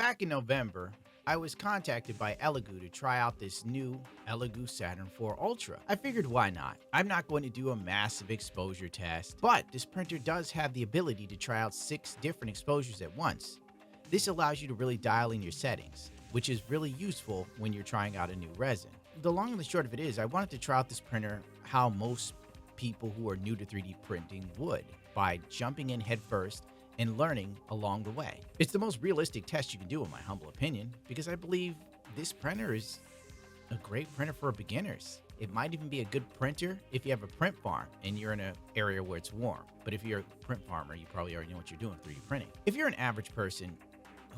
Back in November, I was contacted by Elegoo to try out this new Elegoo Saturn 4 Ultra. I figured why not? I'm not going to do a massive exposure test, but this printer does have the ability to try out 6 different exposures at once. This allows you to really dial in your settings, which is really useful when you're trying out a new resin. The long and the short of it is, I wanted to try out this printer how most people who are new to 3D printing would, by jumping in headfirst and learning along the way. It's the most realistic test you can do in my humble opinion, because I believe this printer is a great printer for beginners. It might even be a good printer if you have a print farm and you're in an area where it's warm. But if you're a print farmer, you probably already know what you're doing with 3D printing. If you're an average person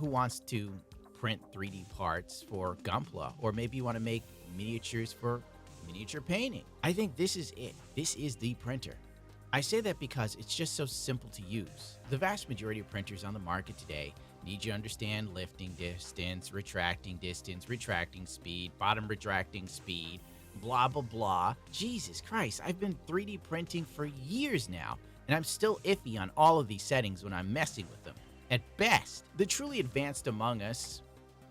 who wants to print 3D parts for Gunpla, or maybe you want to make miniatures for miniature painting, I think this is it. This is the printer. I say that because it's just so simple to use. The vast majority of printers on the market today need you to understand lifting distance, retracting speed, bottom retracting speed, blah, blah, blah. Jesus Christ, I've been 3D printing for years now, and I'm still iffy on all of these settings when I'm messing with them. At best, the truly advanced among us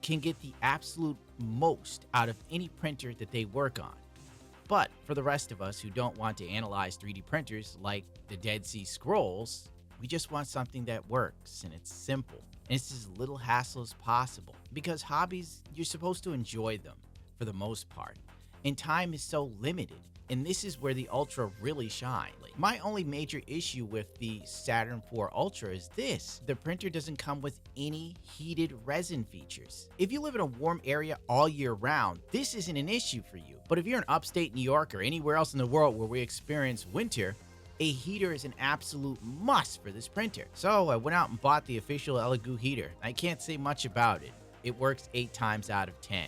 can get the absolute most out of any printer that they work on. But for the rest of us who don't want to analyze 3D printers like the Dead Sea Scrolls, we just want something that works and it's simple and it's as little hassle as possible. Because hobbies, you're supposed to enjoy them for the most part, and time is so limited, and this is where the Ultra really shines. My only major issue with the Saturn 4 Ultra is this: the printer doesn't come with any heated resin features. If you live in a warm area all year round, this isn't an issue for you. But if you're in upstate New York or anywhere else in the world where we experience winter, a heater is an absolute must for this printer. So I went out and bought the official Elegoo heater. I can't say much about it. It works 8 times out of 10.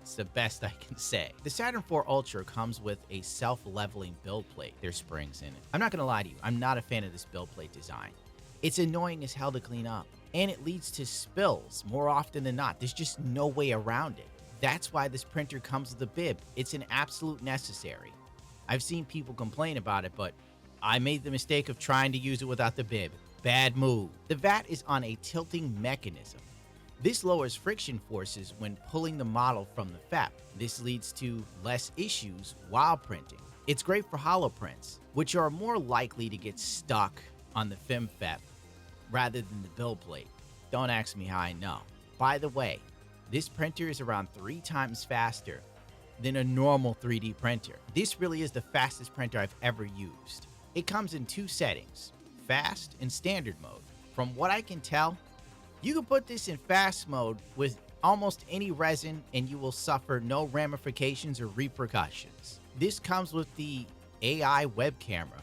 It's the best I can say. The Saturn 4 Ultra comes with a self-leveling build plate. There's springs in it. I'm not gonna lie to you, I'm not a fan of this build plate design. It's annoying as hell to clean up, and it leads to spills more often than not. There's just no way around it. That's why this printer comes with a bib. It's an absolute necessary. I've seen people complain about it, but I made the mistake of trying to use it without the bib. Bad move. The vat is on a tilting mechanism. This lowers friction forces when pulling the model from the FEP. This leads to less issues while printing. It's great for hollow prints, which are more likely to get stuck on the FEP rather than the build plate. Don't ask me how I know. By the way, this printer is around 3 times faster than a normal 3D printer. This really is the fastest printer I've ever used. It comes in 2 settings, fast and standard mode. From what I can tell, you can put this in fast mode with almost any resin and you will suffer no ramifications or repercussions. This comes with the AI web camera.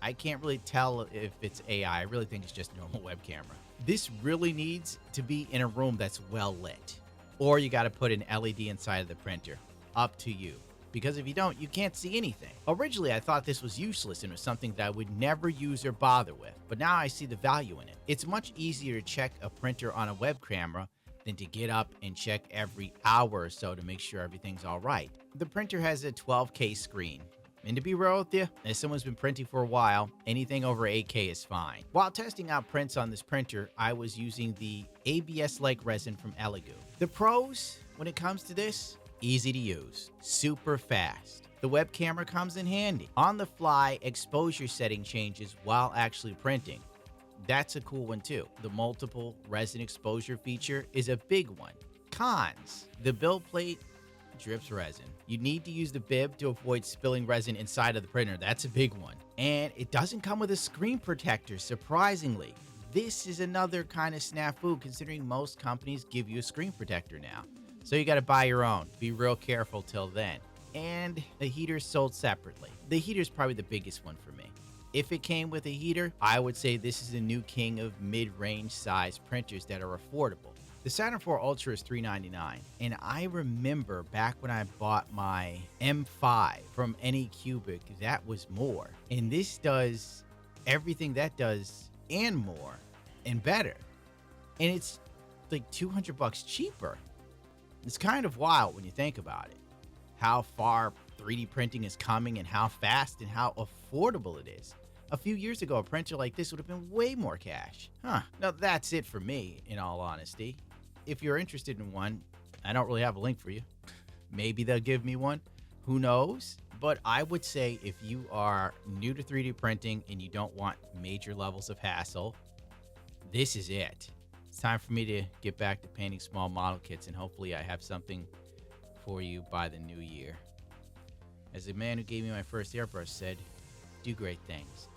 I can't really tell if it's AI. I really think it's just a normal web camera. This really needs to be in a room that's well lit, or you got to put an LED inside of the printer. Up to you. Because if you don't, you can't see anything. Originally, I thought this was useless and was something that I would never use or bother with, but now I see the value in it. It's much easier to check a printer on a web camera than to get up and check every hour or so to make sure everything's all right. The printer has a 12K screen. And to be real with you, as someone who's been printing for a while, anything over 8K is fine. While testing out prints on this printer, I was using the ABS-like resin from Elegoo. The pros, when it comes to this: easy to use, super fast. The web camera comes in handy. On the fly exposure setting changes while actually printing. That's a cool one too. The multiple resin exposure feature is a big one. Cons: the build plate drips resin. You need to use the bib to avoid spilling resin inside of the printer. That's a big one. And it doesn't come with a screen protector, surprisingly. This is another kind of snafu, considering most companies give you a screen protector now. So you got to buy your own. Be real careful till then. And the heater's sold separately. The heater's probably the biggest one for me. If it came with a heater, I would say this is the new king of mid-range size printers that are affordable. The Saturn 4 Ultra is $399, and I remember back when I bought my M5 from Anycubic, that was more. And this does everything that does and more and better. And it's like $200 cheaper. It's kind of wild when you think about it, how far 3D printing is coming and how fast and how affordable it is. A few years ago, a printer like this would have been way more cash. Now that's it for me, in all honesty. if you're interested in one, I don't really have a link for you. Maybe they'll give me one. Who knows? But I would say if you are new to 3D printing and you don't want major levels of hassle, this is it. It's time for me to get back to painting small model kits, and hopefully I have something for you by the new year. As the man who gave me my first airbrush said, do great things.